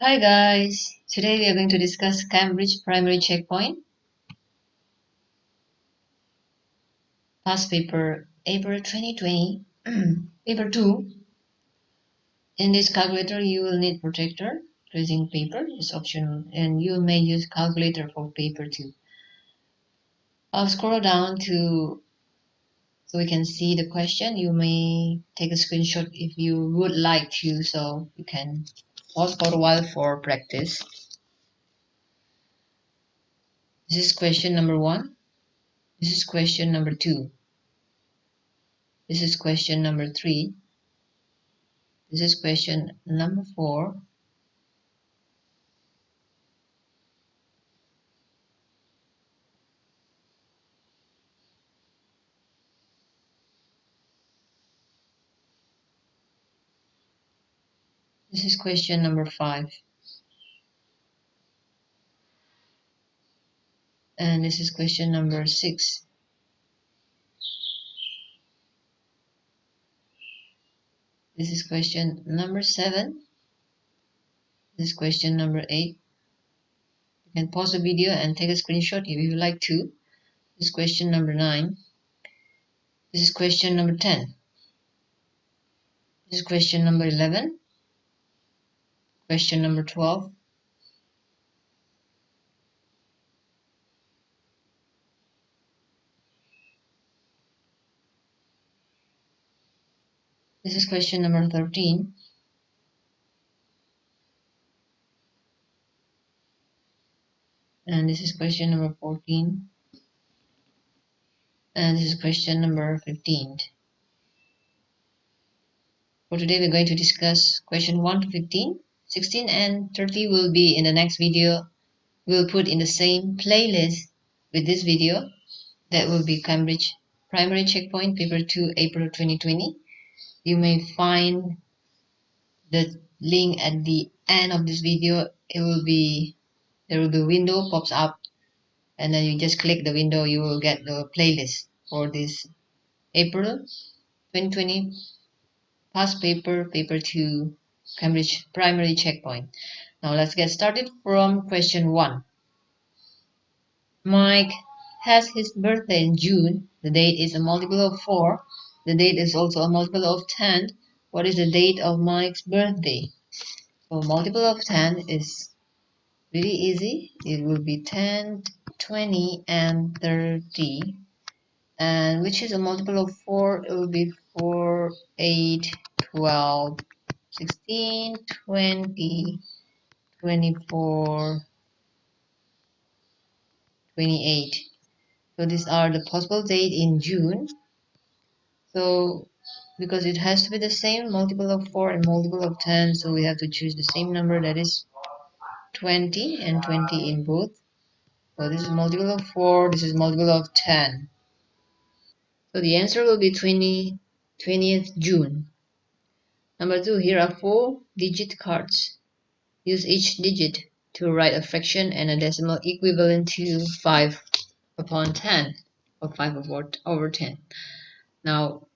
Hi guys, today we are going to discuss Cambridge Primary Checkpoint, past paper, April 2020, paper 2. In this calculator, you will need protractor, tracing paper is optional, and you may use calculator for paper 2. I'll scroll down to so we can see the question. You may take a screenshot if you would like to, so you can pause for a while for practice. This is question number 1. This is question number 2. This is question number 3. This is question number 4. This is question number 5. And this is question number 6. This is question number 7. This is question number 8. You can pause the video and take a screenshot if you like to. This is question number 9. This is question number 10. This is question number 11. Question number 12. This is question number 13. And this is question number 14. And this is question number 15. For today, we're going to discuss question 1 to 15. 16 and 30 will be in the next video. We'll put in the same playlist with this video. That will be Cambridge Primary Checkpoint, Paper 2, April 2020. You may find the link at the end of this video. There will be a window pops up, and then you just click the window. You will get the playlist for this April 2020 past paper, Paper 2, Cambridge Primary Checkpoint. Now let's get started from question 1. Mike has his birthday in June. The date is a multiple of 4. The date is also a multiple of 10. What is the date of Mike's birthday? So multiple of 10 is really easy. It will be 10, 20, and 30. And which is a multiple of 4? It will be 4, 8, 12, 16, 20, 24, 28. So these are the possible date in June. So because it has to be the same multiple of 4 and multiple of 10, so we have to choose the same number, that is 20 and 20 in both. So this is multiple of 4, this is multiple of 10. So the answer will be 20th June. Number 2, here are 4-digit cards. Use each digit to write a fraction and a decimal equivalent to 5 upon 10 or 5 over 10. Now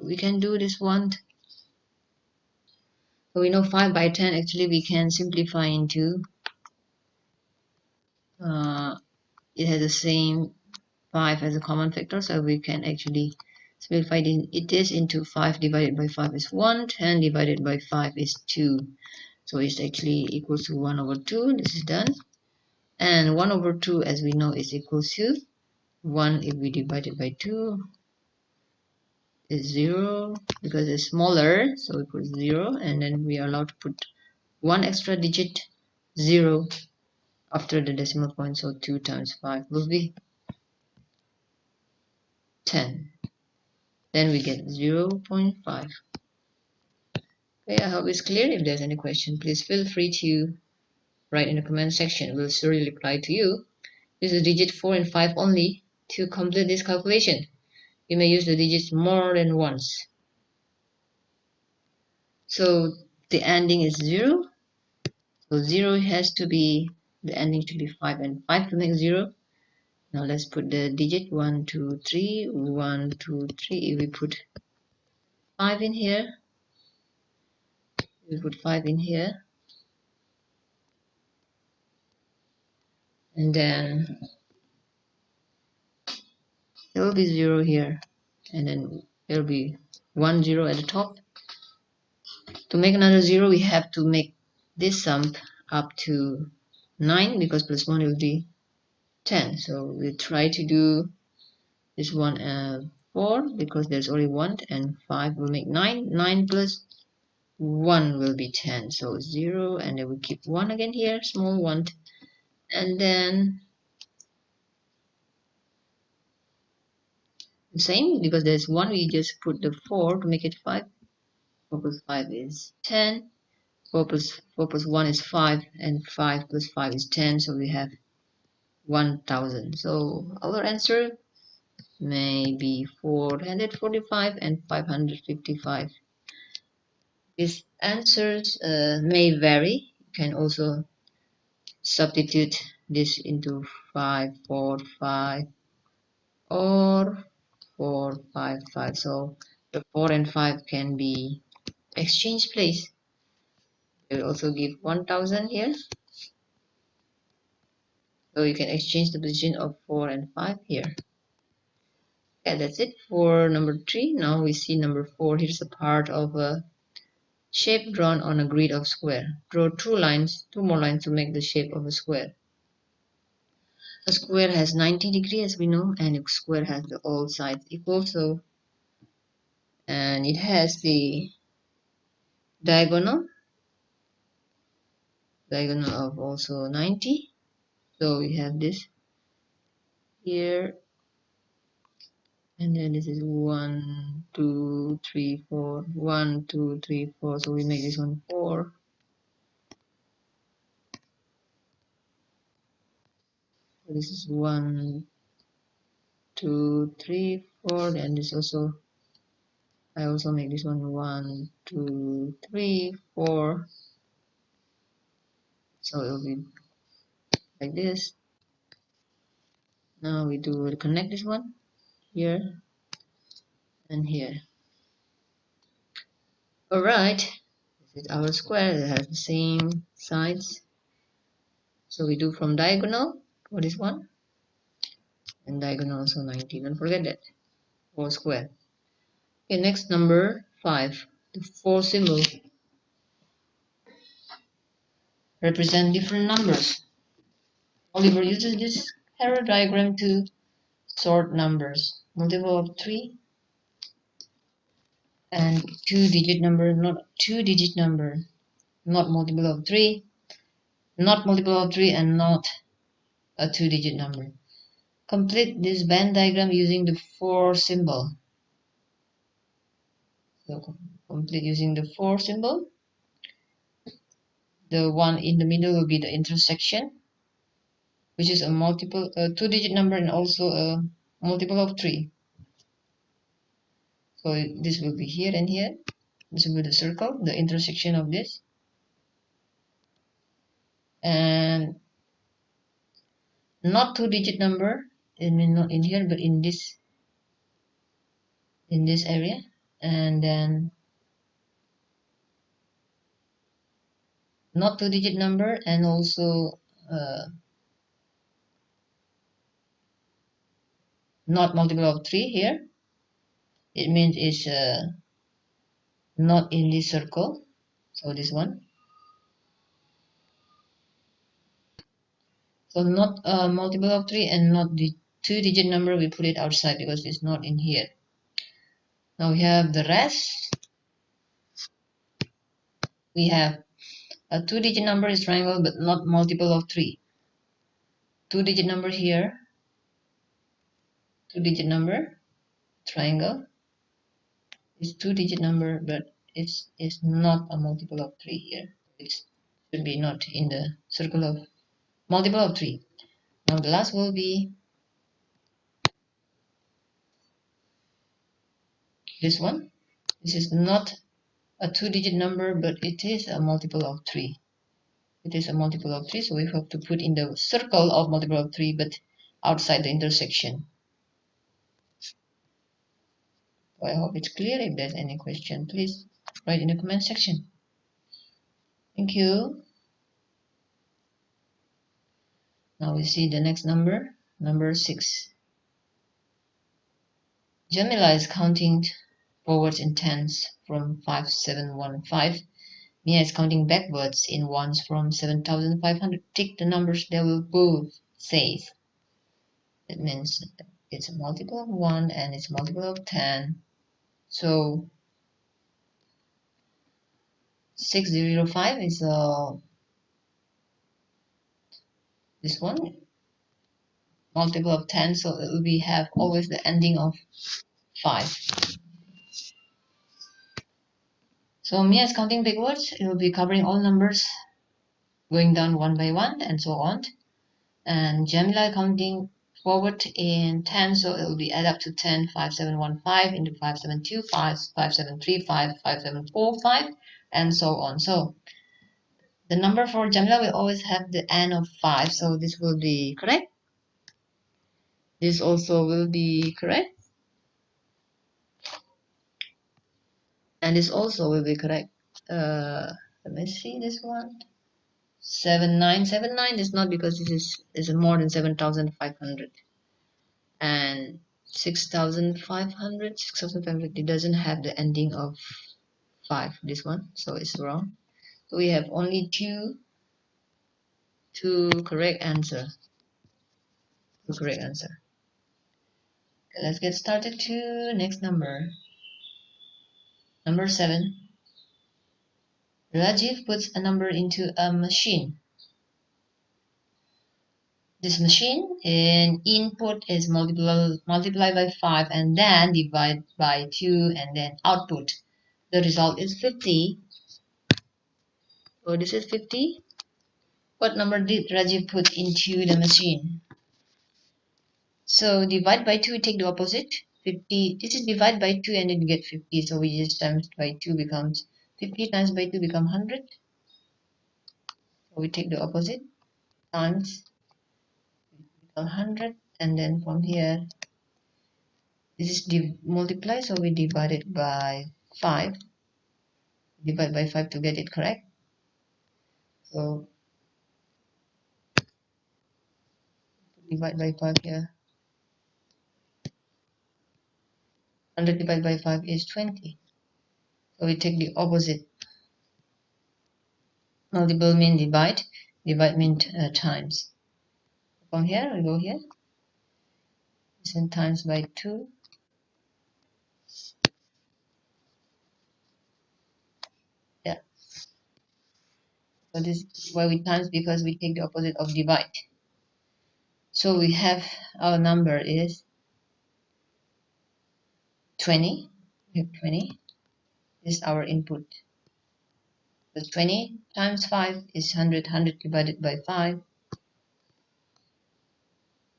we can do this one. So we know 5 by 10 actually we can simplify into it has the same 5 as a common factor, so we can actually simplify it is into 5 divided by 5 is 1, 10 divided by 5 is 2. So it's actually equals to 1 over 2. This is done. And 1 over 2, as we know, is equals to 1 if we divide it by 2 is 0 because it's smaller, so we put 0, and then we are allowed to put one extra digit 0 after the decimal point, so 2 times 5 will be 10. Then we get 0.5. Okay, I hope it's clear. If there's any question, please feel free to write in the comment section. We'll surely reply to you. Use the digit 4 and 5 only to complete this calculation. You may use the digits more than once. So the ending is 0. So 0 has to be, the ending to be 5 and 5 to make 0. Now let's put the digit 1, 2, 3, 1, 2, 3. If we put 5 in here, We put 5 in here, and then there will be 0 here, and then there will be 1 0 at the top. To make another 0, we have to make this sum up to 9, because plus 1 will be 10. So we try to do this one 4, because there's only 1, and 5 will make 9. 9 plus 1 will be 10. So 0, and then we keep 1 again here, small 1, and then the same, because there's 1, we just put the 4 to make it 5. 4 plus 5 is 10. 4 plus 1 is 5, and 5 plus 5 is 10, so we have 1000. So our answer may be 445 and 555. These answers may vary. You can also substitute this into 545 or 455. So the 4 and 5 can be exchanged place. We will also give 1000 here. So you can exchange the position of 4 and 5 here. Okay, that's it for number 3. Now we see number 4. Here's a part of a shape drawn on a grid of square. Draw two more lines to make the shape of a square. A square has 90 degrees, as we know, and a square has all sides equal. So, and it has the diagonal of also 90. So we have this here, and then this is 1 2 3 4, 1 2 3 4. So we make this one 4. So this is 1 2 3 4, and this also, I also make this one 1 2 3 4. So it will be like this. Now we connect this one here and here. Alright, this is our square. It has the same sides. So we do from diagonal for this one, and diagonal also 90. Don't forget that for square. Okay, next number 5. The 4 symbol represent different numbers. Oliver uses this arrow diagram to sort numbers. Multiple of 3 and 2-digit number, not 2-digit number, not multiple of 3, not multiple of 3, and not a 2-digit number. Complete this Venn diagram using the 4 symbol. So complete using the 4 symbol. The one in the middle will be the intersection, which is a 2-digit number and also a multiple of 3. So this will be here and here. This will be the circle, the intersection of this. And not 2-digit number, not in here, but in this area. And then not 2-digit number, and also not multiple of 3 here. It means it's not in this circle. So this one. So not multiple of 3 and not the 2-digit number, we put it outside because it's not in here. Now we have the rest. We have a 2-digit number is triangle but not multiple of 3. 2-digit number here. 2-digit number, triangle. It's 2-digit number but it's not a multiple of 3 here. It should be not in the circle of multiple of 3. Now the last will be this one. This is not a 2-digit number, but it is a multiple of 3. It is a multiple of 3, so we have to put in the circle of multiple of 3, but outside the intersection. So I hope it's clear. If there's any question, please write in the comment section. Thank you. Now we see the next number, number 6. Jamila is counting forwards in tens from 5715. Mia is counting backwards in ones from 7500. Take the numbers that will both says. That means it's a multiple of 1 and it's a multiple of 10. So 605 is this one, multiple of 10, so it will be have always the ending of 5. So Mia is counting backwards. It will be covering all numbers going down one by one and so on. And Jamila counting forward in 10, so it will be add up to 10, 5715 into 5725, 5735, 5745, and so on. So the number for Jamila will always have the end of 5, so this will be correct. This also will be correct. And this also will be correct. Let me see this one. 7979 is not, because this is more than 7500. And 6500, 6500, it doesn't have the ending of 5, this one, so it's wrong. So we have only two correct answer. Okay, let's get started to next number. Number 7. Rajiv puts a number into a machine. This machine in input is multiply by 5 and then divide by 2 and then output. The result is 50. So this is 50. What number did Rajiv put into the machine? So divide by 2, take the opposite. 50. This is divide by 2 and then you get 50. So we just times by 2 becomes 50 times by 2 become 100. So we take the opposite, times 100, and then from here this is multiply, so we divide it by 5. Divide by 5 to get it correct. So divide by 5 here. 100 divided by 5 is 20. So we take the opposite. Multiple mean divide. Divide mean times. From here, we go here. This one times by 2. Yeah. So this is why we times, because we take the opposite of divide. So we have our number is 20. We have 20. This is our input. So 20 times 5 is 100. 100 divided by 5.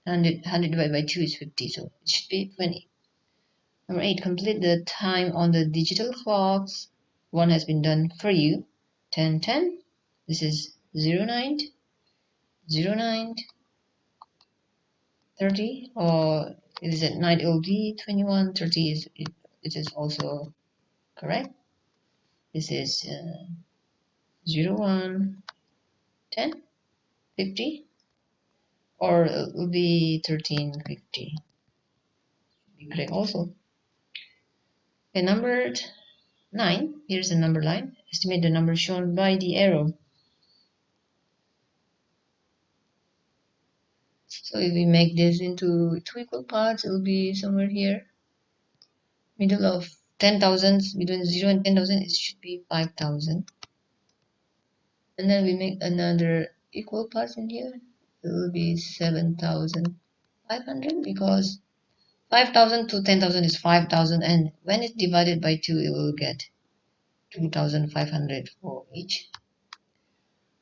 100 divided by 2 is 50. So it should be 20. Number 8. Complete the time on the digital clocks. One has been done for you. 10, 10. This is 09, 09, 30. Or it is at night, it will be 21. 30 is it is also correct. This is 01, 10, 50. Or it will be 1350. Be correct also. Okay, number 9. Here's the number line. Estimate the number shown by the arrow. So if we make this into 2 equal parts, it will be somewhere here. Middle of 10,000, between 0 and 10,000, it should be 5,000. And then we make another equal parts in here. It will be 7,500, because 5,000 to 10,000 is 5,000, and when it's divided by 2, it will get 2,500 for each.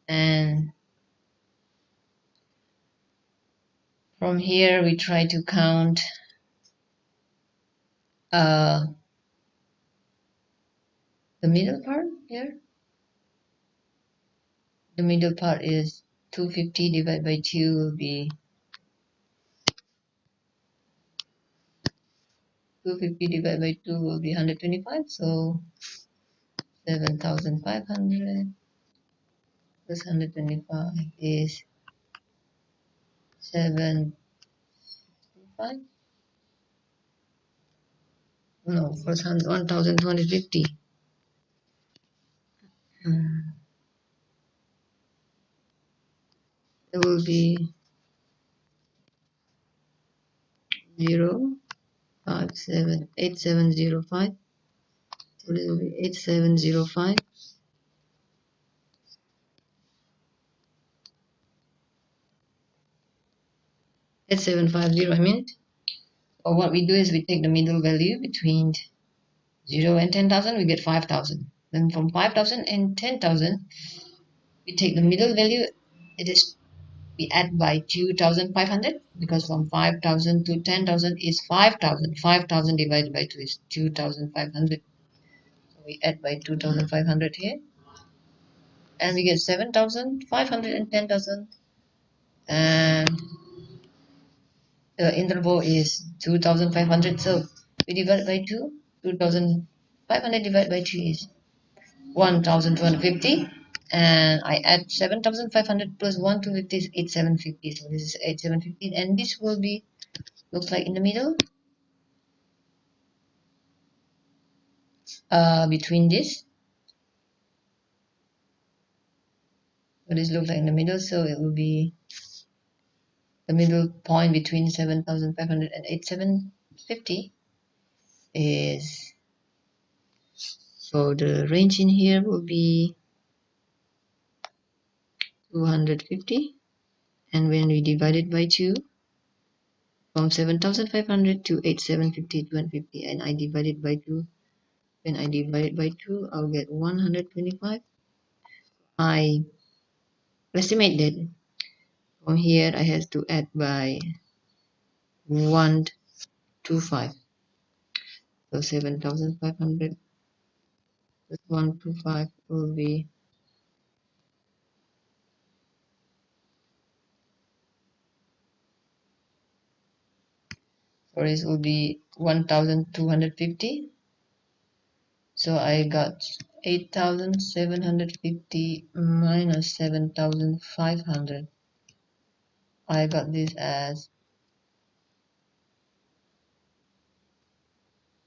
And from here we try to count the middle part here. The middle part is 250 divided by 2 will be 250 divided by 2 will be 125. So 7,500 plus 125 is 755. No, first 1250. It will be 0578705. So it will be 8705. 8750, I mean. Or what we do is we take the middle value between 0 and 10,000, we get 5,000. Then from 5,000 and 10,000, we take the middle value, it is we add by 2,500, because from 5,000 to 10,000 is 5,000. 5,000 divided by 2 is 2,500. So we add by 2,500 here, and we get 7,500 and 10,000. And the interval is 2,500. So we divide by 2. 2,500 divided by 2 is 1,250. And I add 7,500 plus 1,250 is 8,750. So this is 8,750, and this will be looks like in the middle, between this. So this looks like in the middle, so it will be the middle point between 7,500 and 8,750 is, so the range in here will be 250. And when we divide it by 2, from 7,500 to 8,750, 250, and I divide it by 2. When I divide it by 2, I'll get 125. I estimate that from here I have to add by 125. So 7,500 plus 125 will be, or it will be 1,250. So I got 8,750 minus 7,500. I got this as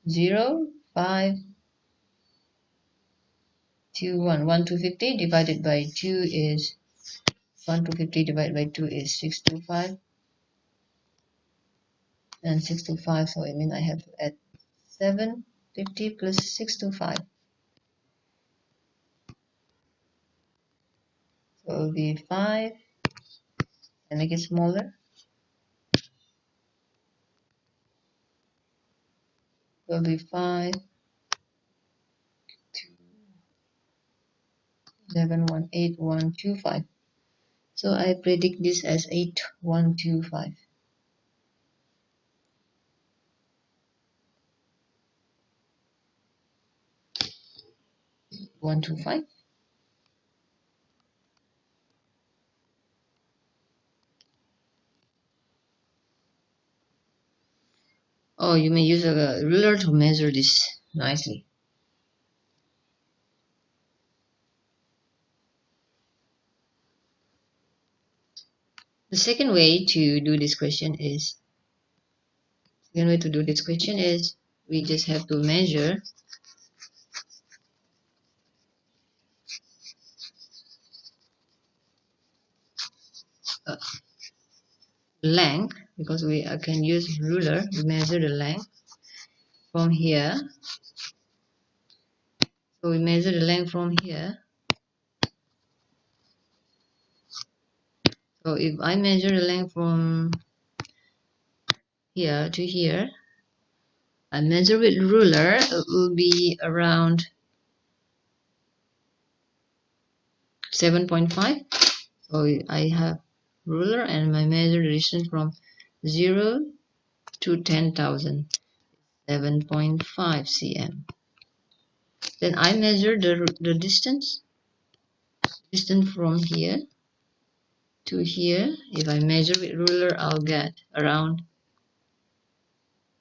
0,521. 1,250 divided by 2 is 1,250 divided by 2 is 625, and 625. So I mean I have to add 750 plus 625. So it will be 5, and make it smaller. It will be 5, 2, 11, 1, 8, 1, 2, 5. So I predict this as 8125. One, two, five. Oh, you may use a ruler to measure this nicely. The second way to do this question is, we just have to measure length, because I can use ruler to measure the length from here. So we measure the length from here. So if I measure the length from here to here, I measure with ruler, it will be around 7.5. So I have ruler and I measure the distance from 0 to 10,000, 7.5 cm. Then I measure the distance from here to here. If I measure with ruler, I'll get around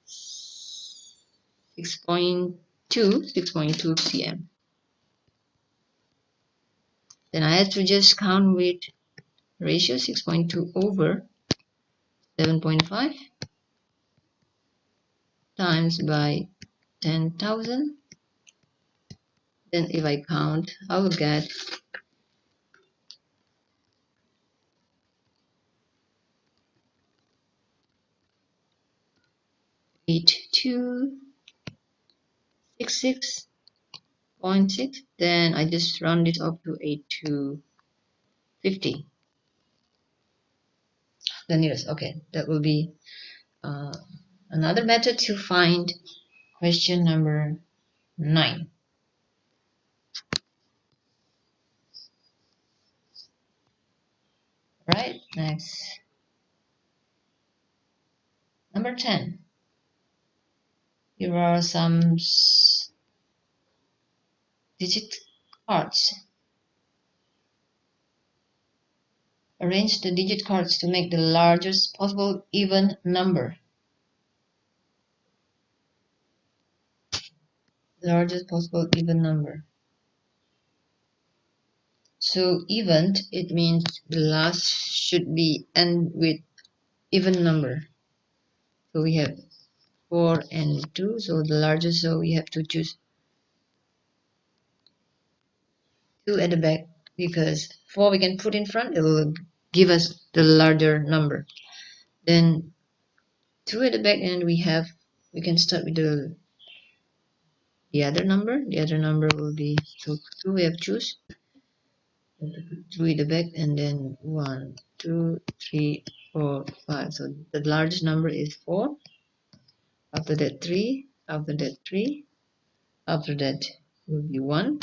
6.2 cm. Then I have to just count with ratio 6.2 over 7.5 times by 10,000. Then if I count, I will get 8266.6. Then I just round it up to 8250. The nearest. Okay, that will be another method to find question number 9. Right, next. Number 10. Here are some digit cards. Arrange the digit cards to make the largest possible even number. Largest possible even number. So even, it means the last should be end with even number. So we have 4 and 2, so the largest, so we have to choose 2 at the back, because 4 we can put in front, it will give us the larger number. Then 2 at the back, and we can start with the other number. The other number will be, so 2 we have choose, 2 at the back, and then 1, 2, 3, 4, 5. So the largest number is 4. After that 3, after that 3, after that will be 1,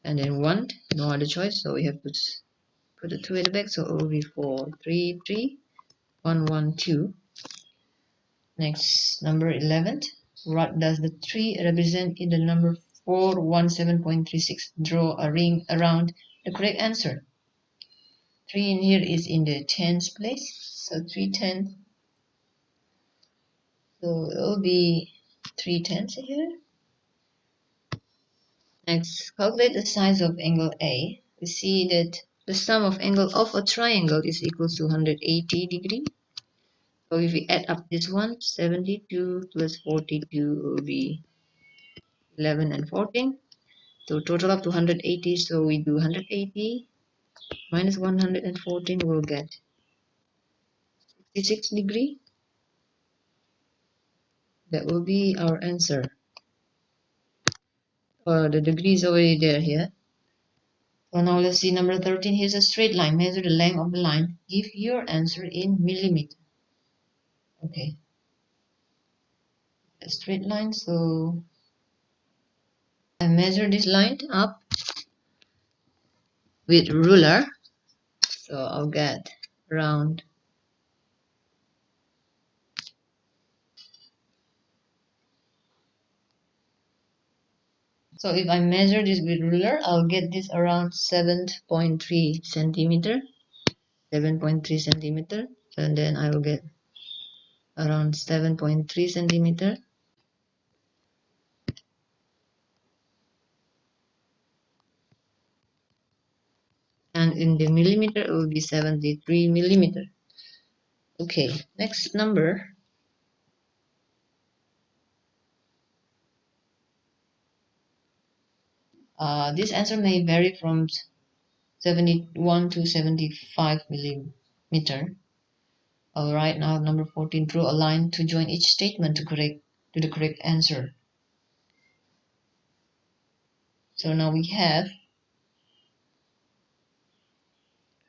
and then 1, no other choice, so we have to put the 2 at the back, so it will be 4, 3, 3, 1, 1, 2. Next, number 11. What does the 3 represent in the number 417.36? Draw a ring around the correct answer. 3 in here is in the tens place, so 310. So it will be 3 tenths here. Next, calculate the size of angle A. We see that the sum of angle of a triangle is equal to 180 degrees. So if we add up this one, 72 plus 42 will be 11 and 14. So total up to 180. So we do 180 minus 114, we'll get 66 degrees. That will be our answer. The degree is already there here. So now let's see number 13. Here's a straight line. Measure the length of the line. Give your answer in millimeter. Okay. A straight line. So I measure this line up with ruler. So I'll get around 'So if I measure this with ruler, I'll get this around 7.3 centimeter. 7.3 centimeter. And then I will get around 7.3 centimeter. And in the millimeter, it will be 73 millimeter. Okay, next number. This answer may vary from 71 to 75 millimeter. Alright, now number 14, draw a line to join each statement to the correct answer. So now we have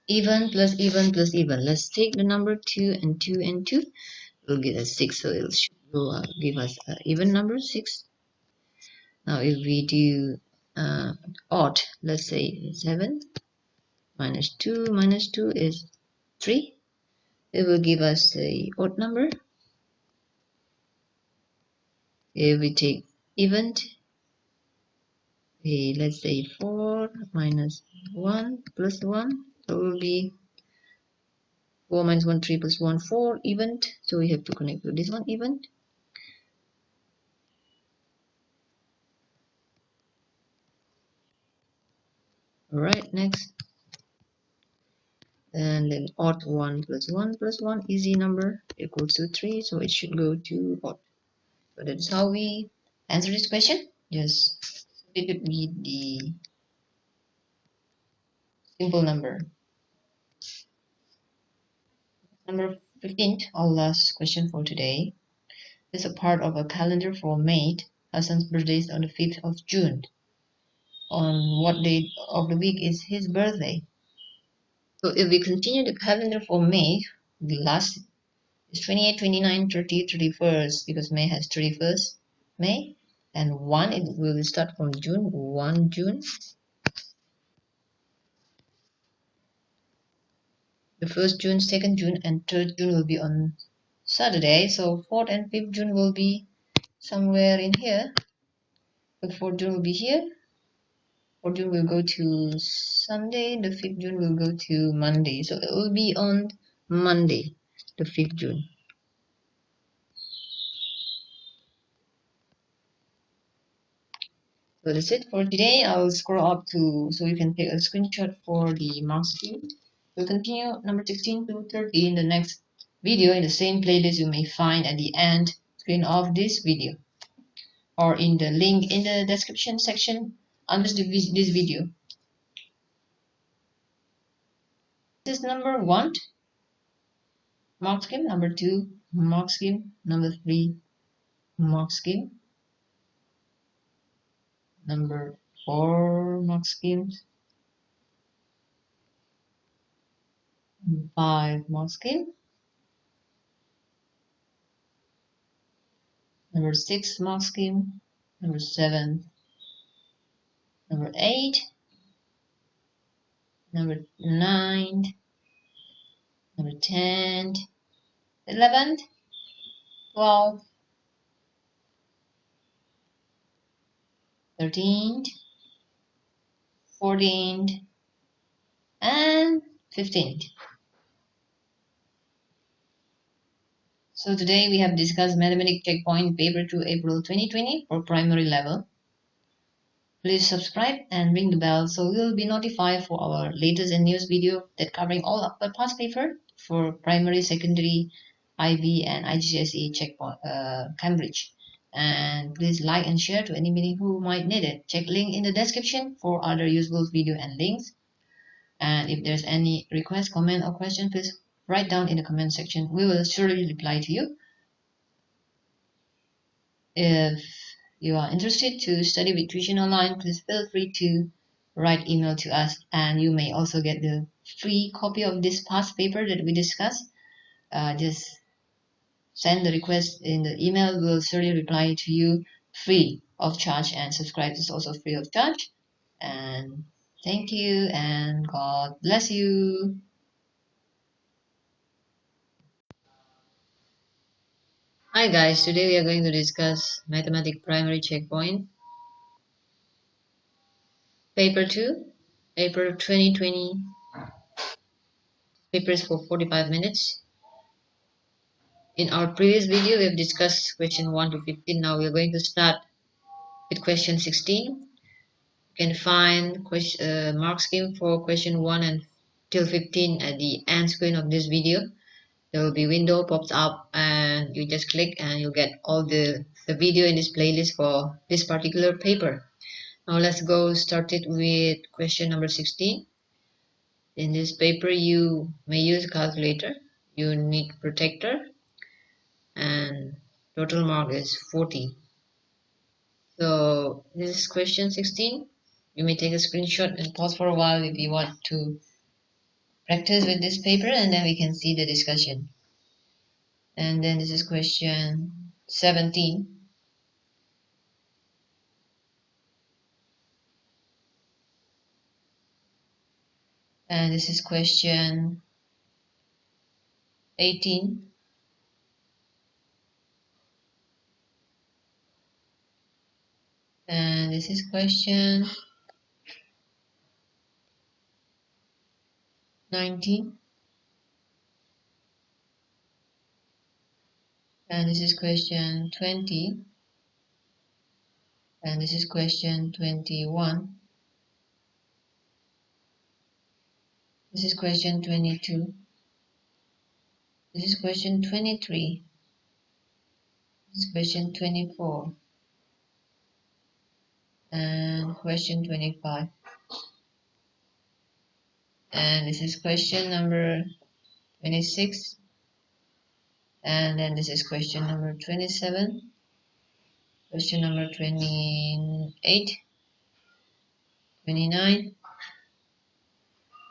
even plus even plus even. Let's take the number 2 and 2 and 2. We'll get a 6, so it will give us an even number 6. Now if we do odd, let's say 7 minus 2 is 3. It will give us a odd number. If we take even, let's say 4 minus 1 plus 1, so it will be 4 minus 1, 3 plus 1, 4, even. So we have to connect to this one, even. Alright, next. And then odd 1 plus 1 plus 1, easy number, equals to 3, so it should go to odd. So that's how we answer this question. Just substitute with the simple number. Number 15, our last question for today, is a part of a calendar for mate. Hassan's birthday is on the 5th of June. On what day of the week is his birthday? So if we continue the calendar for May, the last is 28, 29, 30, 31st, because May has 31st May, and 1, it will start from June, 1 June. The 1st June, 2nd June, and 3rd June will be on Saturday, so 4th and 5th June will be somewhere in here. The 4th June will be here. 4th June will go to Sunday, the 5th June will go to Monday, so it will be on Monday, the 5th June. So that's it for today. I'll scroll up to so you can take a screenshot for the MarkScheme. We'll continue number 16 to 30 in the next video in the same playlist you may find at the end screen of this video or in the link in the description section under this video. This is number 1, MarkScheme, number 2, MarkScheme, number 3, MarkScheme, number 4, MarkScheme, 5, MarkScheme, number 6, MarkScheme, number 7, number 8, number 9, number 10, 11, 12, 13, 14, and 15. So today we have discussed Mathematics Checkpoint Paper 2 April 2020 for primary level. Please subscribe and ring the bell so you will be notified for our latest and newest video that covering all of the past paper for primary, secondary, IB, and IGCSE Checkpoint Cambridge. And please like and share to anybody who might need it. Check link in the description for other useful video and links. And if there's any request, comment, or question, please write down in the comment section. We will surely reply to you. If you are interested to study with tuition online, please feel free to write email to us, and you may also get the free copy of this past paper that we discussed. Just send the request in the email. We'll surely reply to you free of charge, and subscribe is also free of charge. And thank you, and God bless you. Hi guys, today we are going to discuss Mathematics Primary Checkpoint Paper 2, April 2020. Paper is for 45 minutes. In our previous video, we have discussed question 1 to 15. Now we are going to start with question 16. You can find MarkScheme for question 1 and till 15 at the end screen of this video. There will be window pops up and you just click and you get all the video in this playlist for this particular paper. Now let's go started with question number 16. In this paper you may use calculator, unique protector, and total mark is 40. So this is question 16. You may take a screenshot and pause for a while if you want to practice with this paper, and then we can see the discussion. And then this is question 17. And this is question 18. And this is question 19. And this is question 20. And this is question 21. This is question 22. This is question 23. This is question 24. And question 25. And this is question number 26. And then this is question number 27. Question number 28. 29.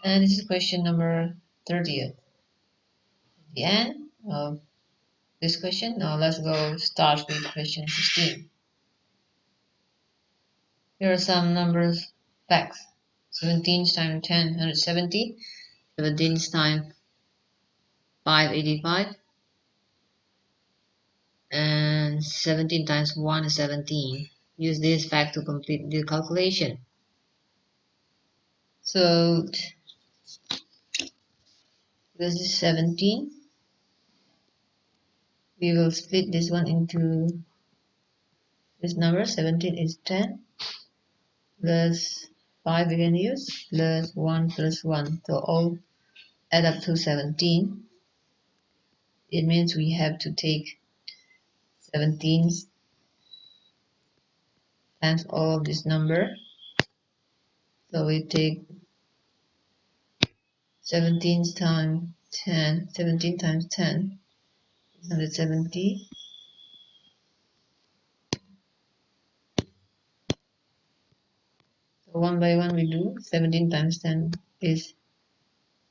And this is question number 30. The end of this question. Now let's go start with question 16. Here are some numbers facts. 17 times 10, 170. 17 times 585. And 17 times 1 is 17. Use this fact to complete the calculation. So this is 17. We will split this one into this number. 17 is 10 plus 5 we can use plus 1 plus 1. So all add up to 17. It means we have to take 17 times all of this number. So we take 17 times 10. 17 times 10 is 170. So one by one we do. 17 times 10 is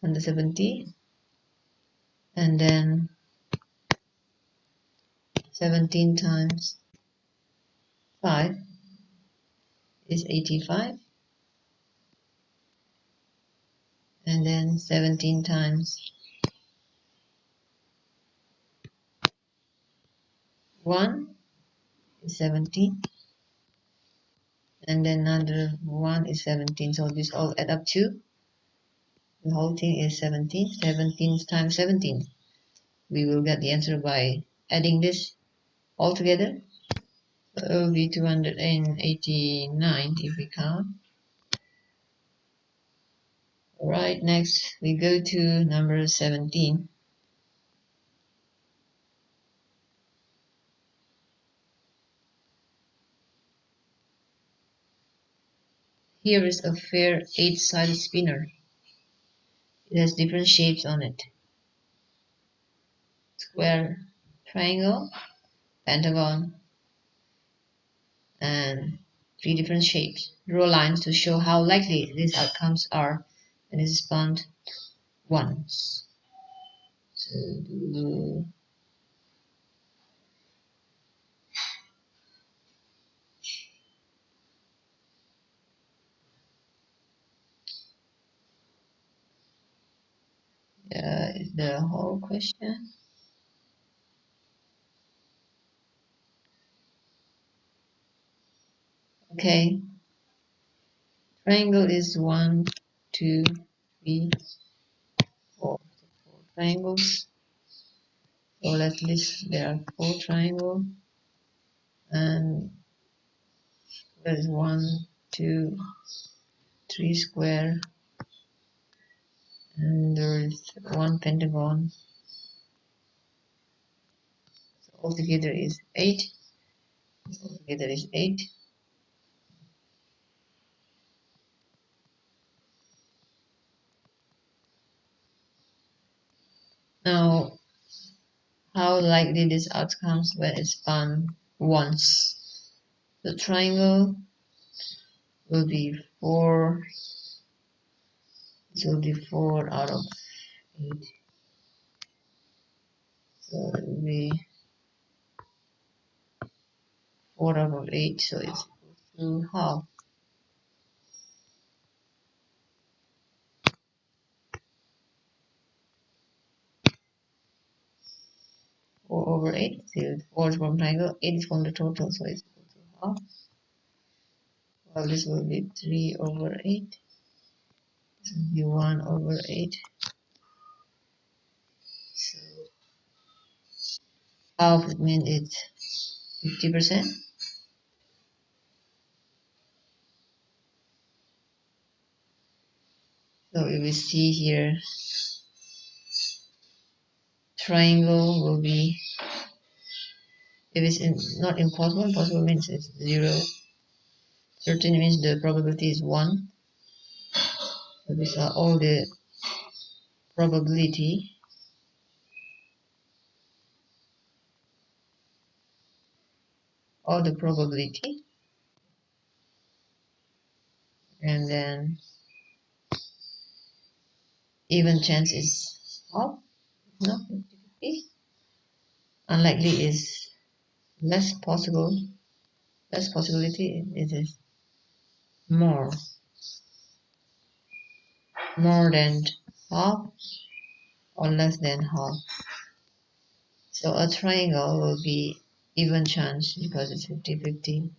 170. And then 17 times 5 is 85. And then 17 times 1 is 17. And then another 1 is 17. So this all add up to, the whole thing is 17. 17 times 17. We will get the answer by adding this all together. So it will be 289 if we count. Alright, next we go to number 17. Here is a fair 8-sided spinner. It has different shapes on it. Square, triangle, pentagon, and 3 different shapes. Draw lines to show how likely these outcomes are when it is spun once. So is the whole question. Okay. Triangle is 1, 2, 3, 4. 4 triangles. So let's list. There are 4 triangles, and there is 1, 2, 3 square, and there is 1 pentagon. So altogether is 8. Altogether is 8. Now, how likely these outcomes when it's spun once? The triangle will be 4. It will be 4 out of 8. So it will be 4 out of 8. So it's equal to half. 4 over 8. So 4 is from triangle, 8 is from the total, so it's equal to half. Well, this will be 3 over 8. This will be 1 over 8. So half, it means it's 50%. So if we see here, triangle will be, if it's not impossible, impossible means it's 0. Certain means the probability is 1. So these are all the probability. All the probability. And then even chance is half, no, 50. Unlikely is less possible, less possibility, it is more than half or less than half. So a triangle will be even chance because it's 50-50.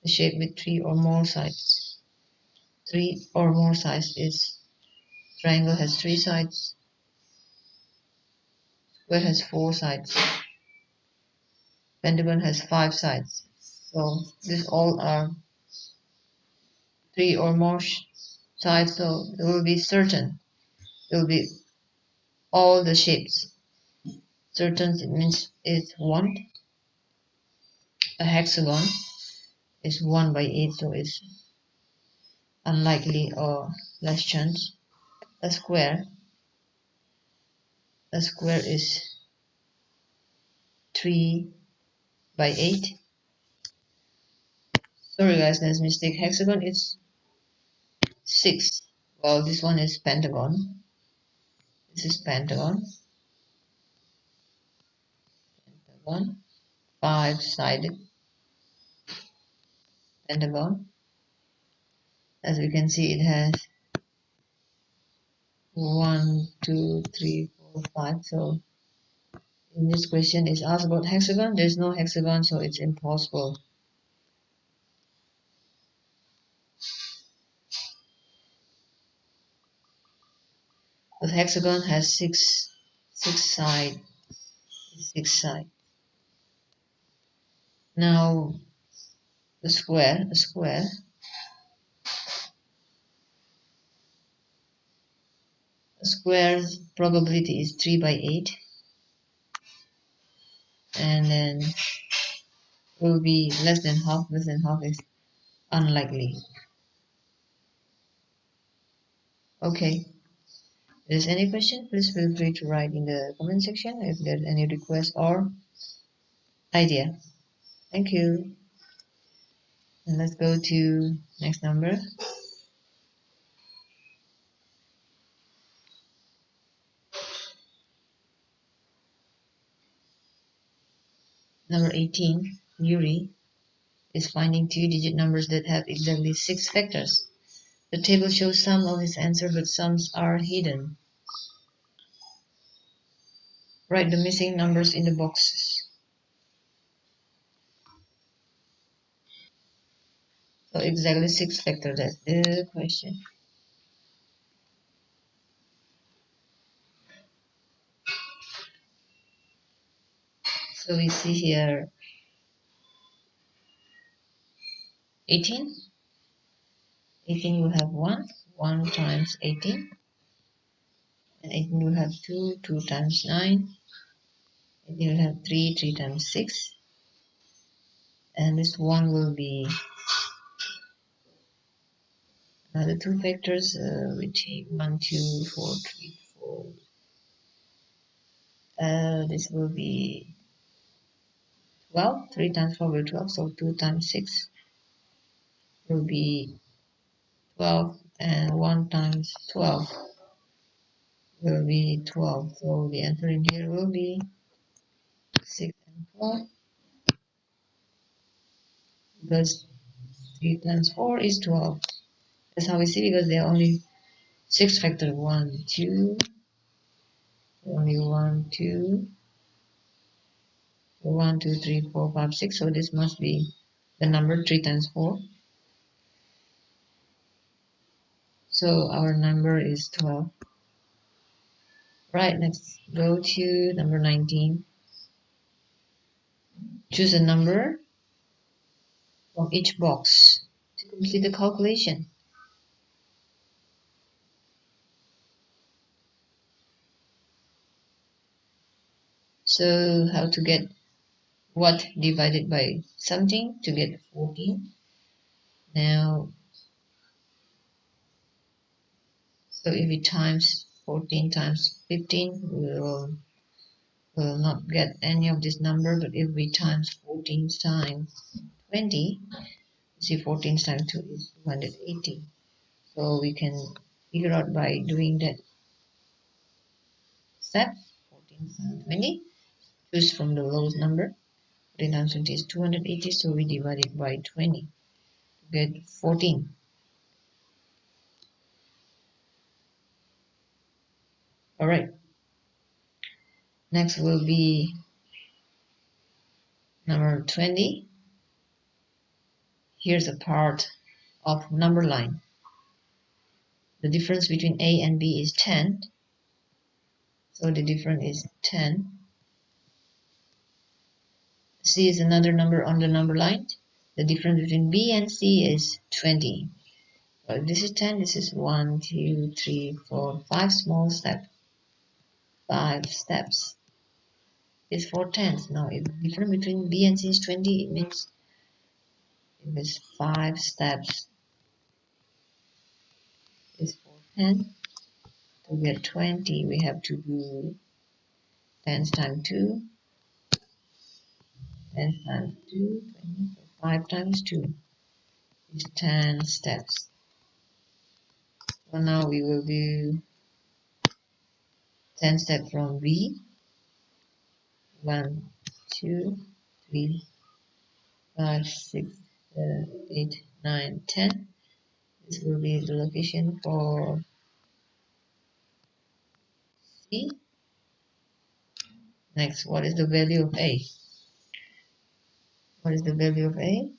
The shape with 3 or more sides. 3 or more sides is, triangle has 3 sides, square has 4 sides, pentagon has 5 sides. So these all are 3 or more sides, so it will be certain. It will be all the shapes. Certain it means it's 1. A hexagon is 1 by 8, so it's unlikely or less chance. A square is 3 by 8. Sorry guys, there's a mistake. Hexagon is 6. Well, this one is pentagon. This is pentagon. 5-sided pentagon. As we can see, it has 1, 2, 3, 4, 5. So in this question is asked about hexagon. There's no hexagon, so it's impossible. The hexagon has six sides. Now the square probability is 3 by 8, and then will be less than half. Less than half is unlikely. Okay. If there's any question, please feel free to write in the comment section if there's any request or idea. Thank you. And let's go to next number. Number 18, Yuri is finding 2-digit numbers that have exactly 6 factors. The table shows some of his answers, but some are hidden. Write the missing numbers in the boxes. So exactly 6 factors, that's the question. So we see here 18. 18 will have 1 times 18. And 18 will have 2 times 9. 18 will have 3 times 6. And this 1 will be the 2 factors. We take 1, 2, 4, 3, 4. This will be 12. 3 times 4 will be 12. So 2 times 6 will be 12. And 1 times 12 will be 12. So the answer in here will be 6 and 4. Because 3 times 4 is 12. That's how we see, because there are only 6 factors. 1, 2. Only 1, 2. 1, 2, 3, 4, 5, 6. So this must be the number 3 times 4. So our number is 12. Right, let's go to number 19. Choose a number from each box to complete the calculation. So how to get what divided by something to get 14? Now, so if we times 14 times 15, will not get any of this number, but if we times 14 times 20, see 14 times 2 is 280. So we can figure out by doing that step. 14 times 20, choose from the lowest number. 14 times 20 is 280, so we divide it by 20 to get 14. Alright, next will be number 20. Here's a part of number line. The difference between A and B is 10. So the difference is 10. C is another number on the number line. The difference between B and C is 20. So if this is 10, this is 1, 2, 3, 4, 5 small steps. 5 steps is 4 tenths. Now if the difference between B and C is 20, it means if it's 5 steps is 4 tenths. To get 20, we have to do 10 times 2, 10 times 2, 20, so 5 times 2 is 10 steps. So now we will do 10 steps from B. 1, 2, 3, 5, 6, 7, 8, 9, 10. This will be the location for C. Next, what is the value of A? What is the value of A?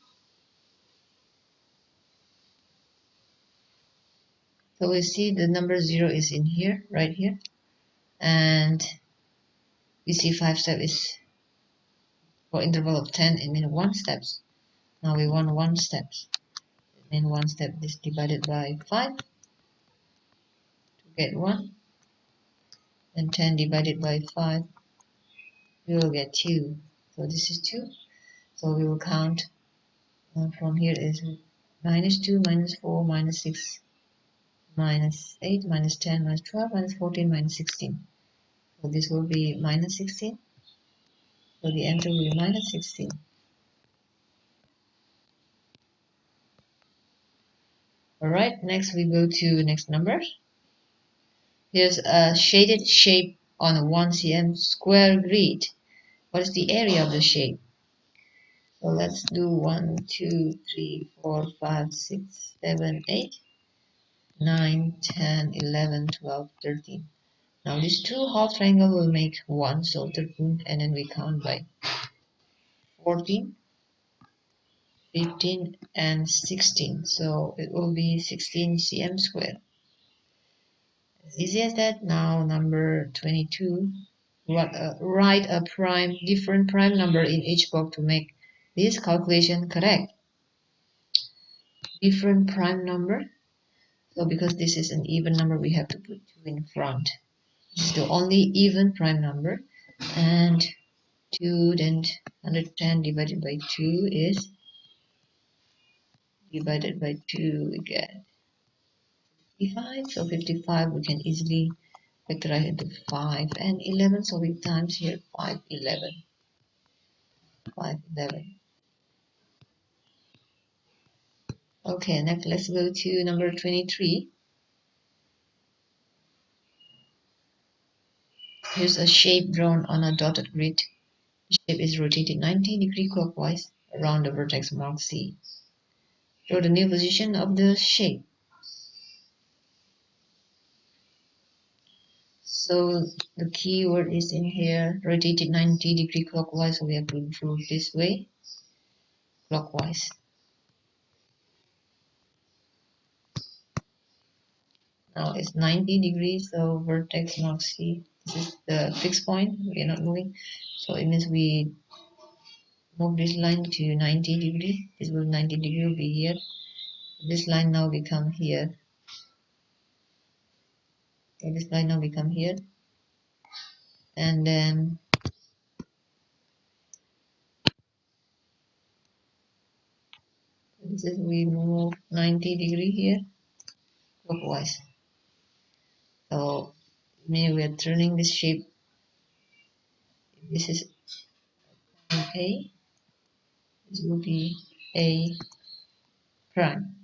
So we see the number 0 is in here, right here. And we see 5 steps is for interval of 10, it means 1 steps. Now we want 1 steps. It means 1 step is divided by 5 to get 1. And 10 divided by 5, we will get 2. So this is 2. So we will count from here is minus 2, minus 4, minus 6, minus 8, minus 10, minus 12, minus 14, minus 16. So this will be minus 16. So the answer will be minus 16. Alright, next we go to next number. Here's a shaded shape on a 1 cm square grid. What is the area of the shape? So let's do 1, 2, 3, 4, 5, 6, 7, 8, 9, 10, 11, 12, 13. Now these two half triangle will make 1, so 13, and then we count by 14, 15, and 16. So it will be 16 cm square. As easy as that. Now number 22. Write a different prime number in each box to make this calculation correct. Different prime number. So because this is an even number, we have to put 2 in front. This is the only even prime number. And 2, then 110 divided by 2 is divided by 2, we get 55. So 55 we can easily factorize into 5 and 11. So we times here 5, 11. 5, 11. Okay, next let's go to number 23. Here's a shape drawn on a dotted grid. The shape is rotated 90 degrees clockwise around the vertex marked C. Show the new position of the shape. So the keyword is in here, rotated 90 degrees clockwise, so we have to improve this way, clockwise. Now it's 90 degrees, so vertex mark C. This is the fixed point, we are not moving. So it means we move this line to 90 degrees. This will 90 degree will be here. This line now become here. Okay, this line now become here. And then This is, we move 90 degree here clockwise. So maybe we are turning this shape. This is A, this will be A prime.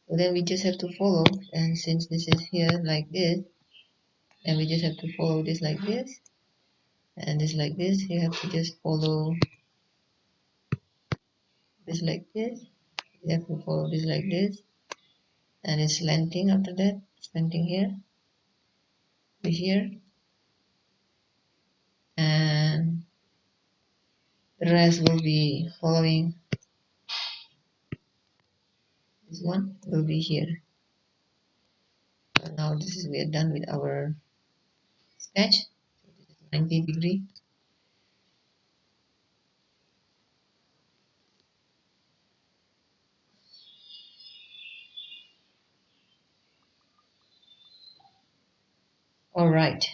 So then we just have to follow, and since this is here like this, then we just have to follow this like this, and this like this. You have to just follow this like this. You have to follow this like this, and it's slanting after that, slanting here to here, and the rest will be following. This one will be here. And now this is, we are done with our sketch. So this is 90 degree. Alright,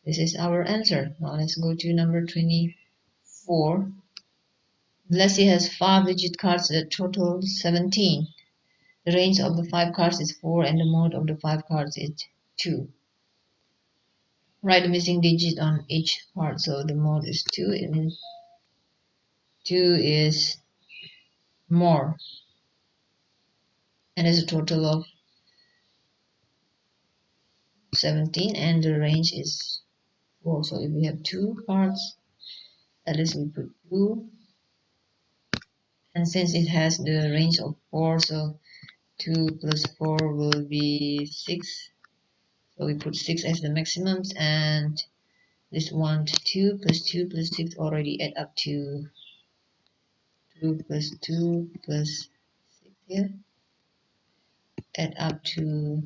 this is our answer. Now let's go to number 24. Let's say has 5-digit cards that total 17. The range of the 5 cards is 4 and the mode of the 5 cards is 2. Write the missing digit on each card. So the mode is 2. It means 2 is more. And there's a total of 17 and the range is 4. So if we have 2 cards, at least we put 2. And since it has the range of 4, so 2 plus 4 will be 6. So we put 6 as the maximums, and this 1 to 2 plus 2 plus 6 already add up to 2 plus 2 plus 6 here. Add up to,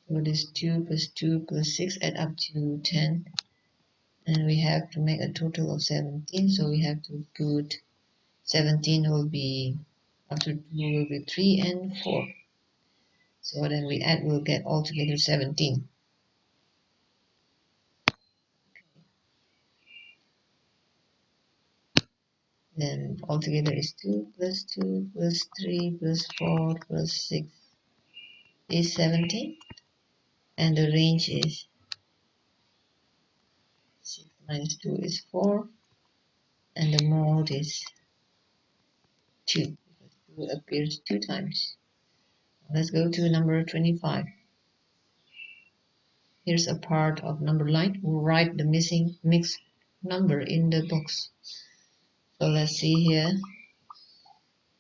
so this 2 plus 2 plus 6 add up to 10. And we have to make a total of 17, so we have to put 17 will be, after 2 will be 3 and 4. So then we add, we'll get altogether 17. Then altogether is 2 plus 2 plus 3 plus 4 plus 6 is 17. And the range is 6 minus 2 is 4. And the mode is 2, because 2 appears 2 times. Let's go to number 25. Here's a part of number line. We'll write the missing mixed number in the box. So let's see here.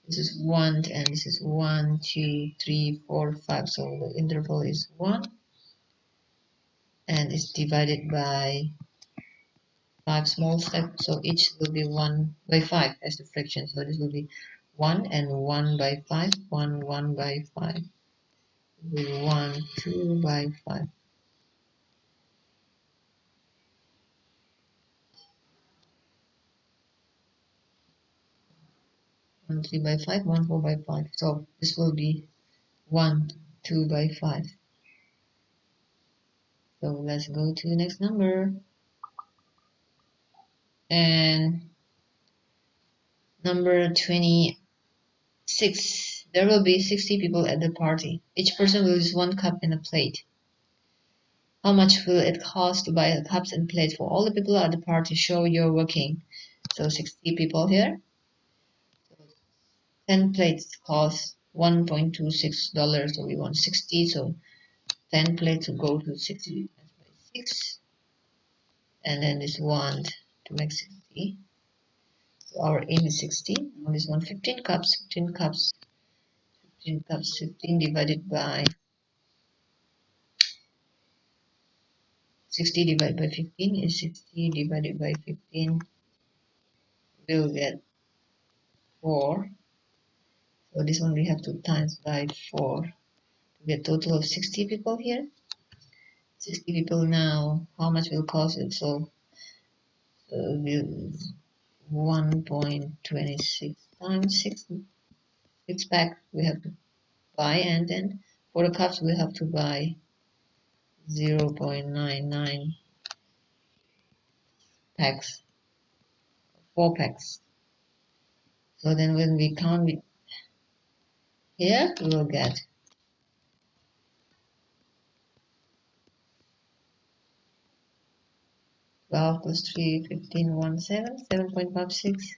This is 1 and this is 1, 2, 3, 4, 5. So the interval is 1 and it's divided by 5 small steps. So each will be 1 by 5 as the fraction. So this will be 1 and 1 by 5, 1, 1 by 5. It will be 1, 2 by 5. 1, 3 by 5, 1, 4 by 5. So this will be 1, 2 by 5. So let's go to the next number. And number 26. There will be 60 people at the party. Each person will use 1 cup and a plate. How much will it cost to buy cups and plates for all the people at the party? Show your working. So 60 people here. So 10 plates cost $1.26. So we want 60. So 10 plates will go to 60 by 6. And then this one to make 60. So our aim is 60. Now this one 15 cups. 15 cups. 15 cups. 15 divided by 60 divided by 15 is 60 divided by 15. We'll get 4. So this one we have to times by 4 to get total of 60 people here. 60 people now. How much will cost it? So 1.26 times 6 pack we have to buy, and then for the cups we have to buy 0.99 packs, 4 packs. So then when we count it here, we will get 12 plus 3, 15, 7.56,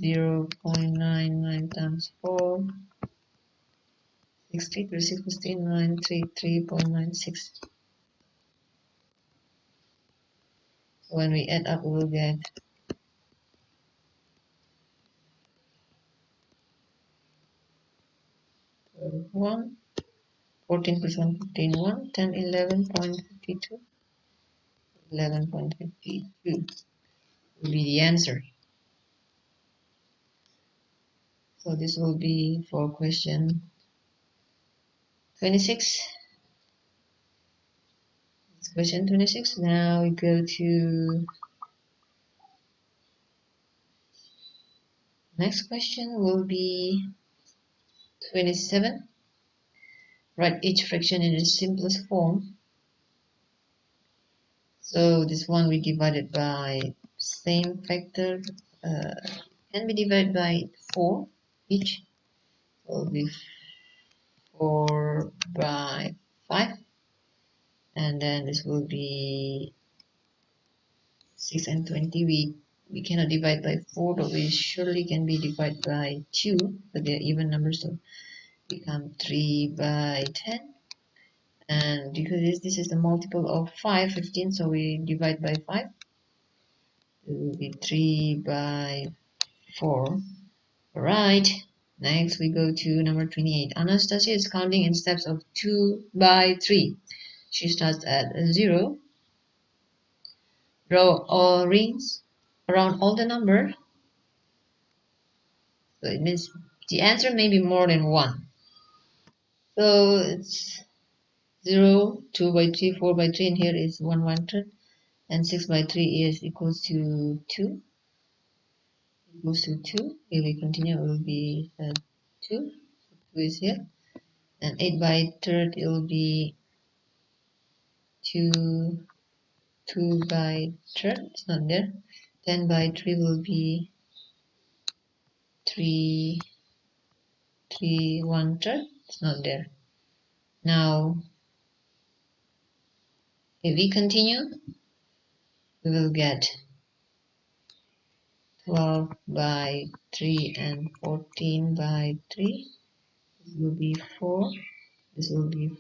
0.99 times 4, 60 plus 6 plus 3.96. So when we add up, we will get 1, 14 plus 1, 15, 1, 10, 11.52, 11.52 will be the answer. So this will be for question 26. It's question 26. Now we go to next question will be 27. Write each fraction in its simplest form. So this one we divided by same factor, can be divided by 4 each. So it will be 4 by 5, and then this will be 6 and 20. We cannot divide by 4, but we surely can be divided by 2, but they're even numbers, so become 3 by 10. And because this is the multiple of 5, 15, so we divide by 5. It will be 3 by 4. Alright, next we go to number 28. Anastasia is counting in steps of 2 by 3. She starts at 0. Draw all rings around all the number. So it means the answer may be more than 1. So it's 0, 2 by 3, 4 by 3, and here is 1/1/3, and 6 by 3 is equals to 2. Equals to 2. If we continue, it will be 2. 2 is here. And 8 by 3 it will be 2 by 3, it's not there. 10 by 3 will be 3 1/3, it's not there. Now if we continue, we will get 12 by 3 and 14 by 3. This will be 4. This will be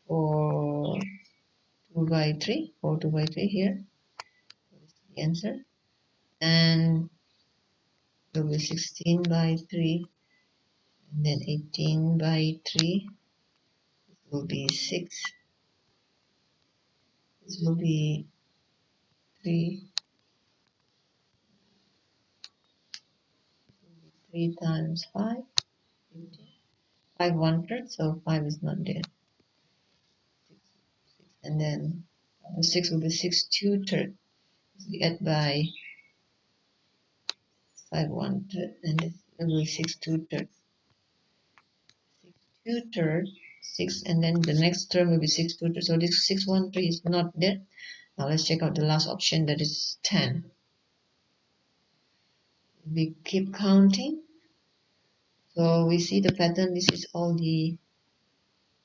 4 2 by 3, 4 2 by 3 here. This is the answer. And it will be 16 by 3, and then 18 by 3. This will be 6. This will be 3. 3 times 5, 15. 5 1/3, so 5 is not there. 6, and then 6 will be 6 2/3. We add by 5 1/3, and this will be 6 2/3. 6 2/3, 6, and then the next term will be 6 2/3. So this 6 1/3 is not there. Now let's check out the last option, that is 10. We keep counting. So we see the pattern. This is all the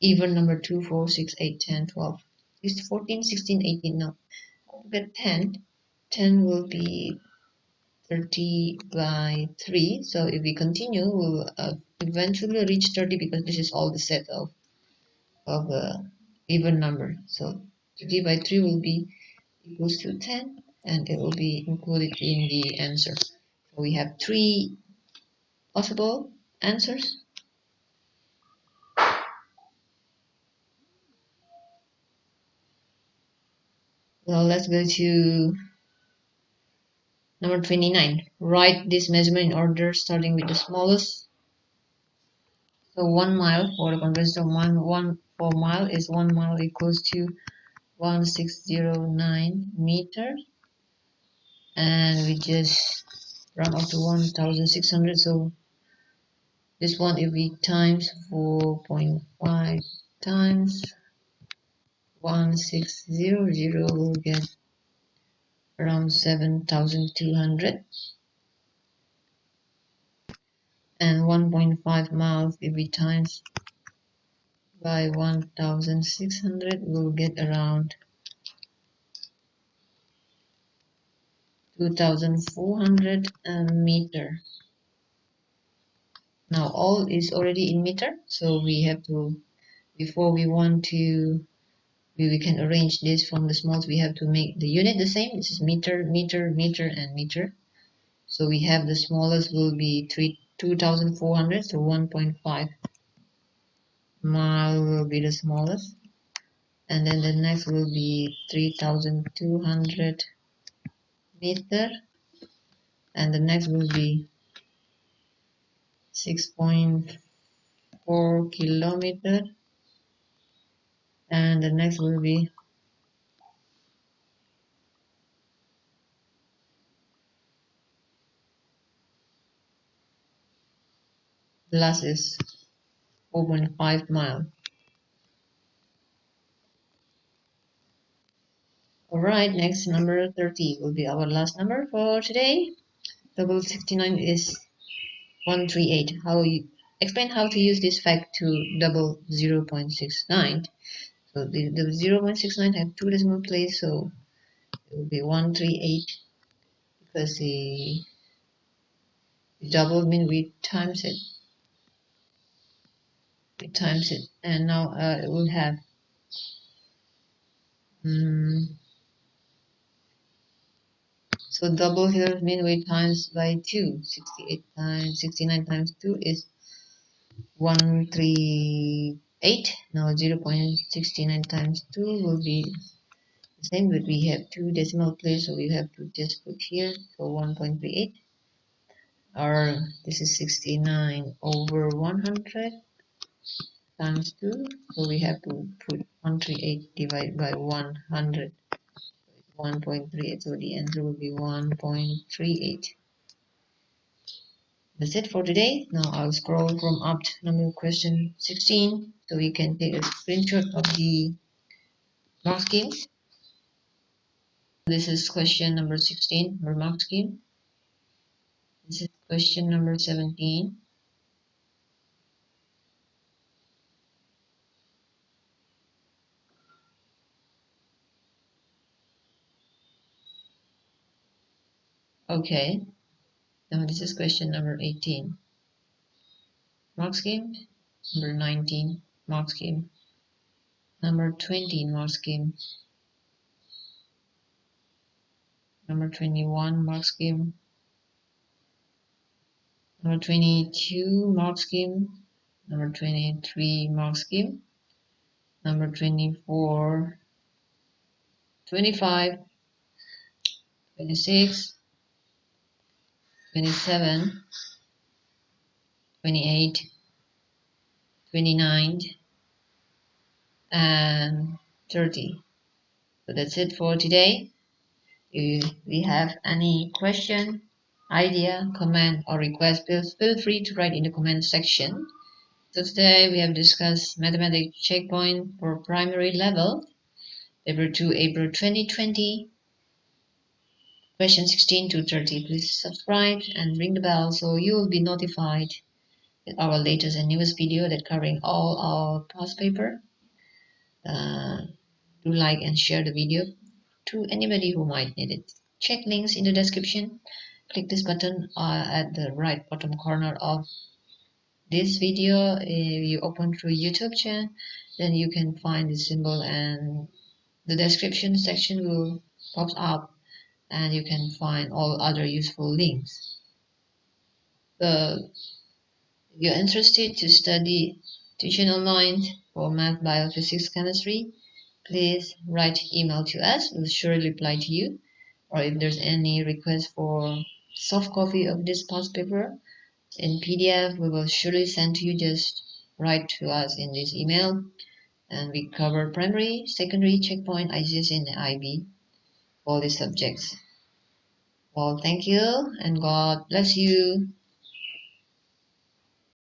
even number 2, 4, 6, 8, 10, 12. This 14, 16, 18. Now get 10. 10 will be 30 by 3. So if we continue, we'll eventually reach 30, because this is all the set of even number. So 30 by 3 will be equals to 10, and it will be included in the answer. So we have 3 possible answers. Well, let's go to number 29. Write this measurement in order, starting with the smallest. So 1 mile, for the conversion of 1 for mile is 1 mile equals to 1609 meters, and we just round up to 1600. So this one, if we times 4.5 times 1600, we'll get around 7,200, and 1.5 miles if we times by 1,600 we'll get around 2,400 meter. Now all is already in meter, so we have to, before we want to, we can arrange this from the smallest, we have to make the unit the same. This is meter, meter, meter, and meter. So we have the smallest will be 2,400, so 1.5 mile will be the smallest, and then the next will be 3,200 meter, and the next will be 6.4 kilometer, and the next will be the last is 4.5 mile. Alright, next number 30 will be our last number for today. Double 69 is 138. How you explain how to use this fact to double 0.69. So the 0.69 have two decimal places, so it will be 138 because the double means we times it. And now it will have so double here mean we times by 2. 68 times 69 times 2 is 138. Now 0.69 times 2 will be the same, but we have two decimal places, so we have to just put here, so 1.38, or this is 69 over 100 times 2, so we have to put 138 divided by 100, 1.38, so the answer will be 1.38. That's it for today. Now I'll scroll from up to number question 16, so we can take a screenshot of the MarkScheme. This is question number 16 for MarkScheme. This is question number 17. Okay, now this is question number 18. MarkScheme. Number 19, MarkScheme. Number 20, MarkScheme. Number 21, MarkScheme. Number 22, MarkScheme. Number 23, MarkScheme. Number 24, 25, 26, 27, 28, 29, and 30. So that's it for today. If we have any question, idea, comment, or request, please feel free to write in the comment section. So today we have discussed mathematics checkpoint for primary level, paper 2, April 2020, question 16 to 30. Please subscribe and ring the bell so you will be notified with our latest and newest video that covering all our past paper. Do like and share the video to anybody who might need it. Check links in the description. Click this button at the right bottom corner of this video. If you open through YouTube channel, then you can find the symbol and the description section will pop up, and you can find all other useful links. So if you're interested to study tuition online for math, bio, physics, chemistry, please write email to us. We'll surely reply to you. Or if there's any request for soft copy of this past paper in PDF, we will surely send to you. Just write to us in this email. And we cover primary, secondary, checkpoint, IGS, and IB, all these subjects. Well, thank you and God bless you.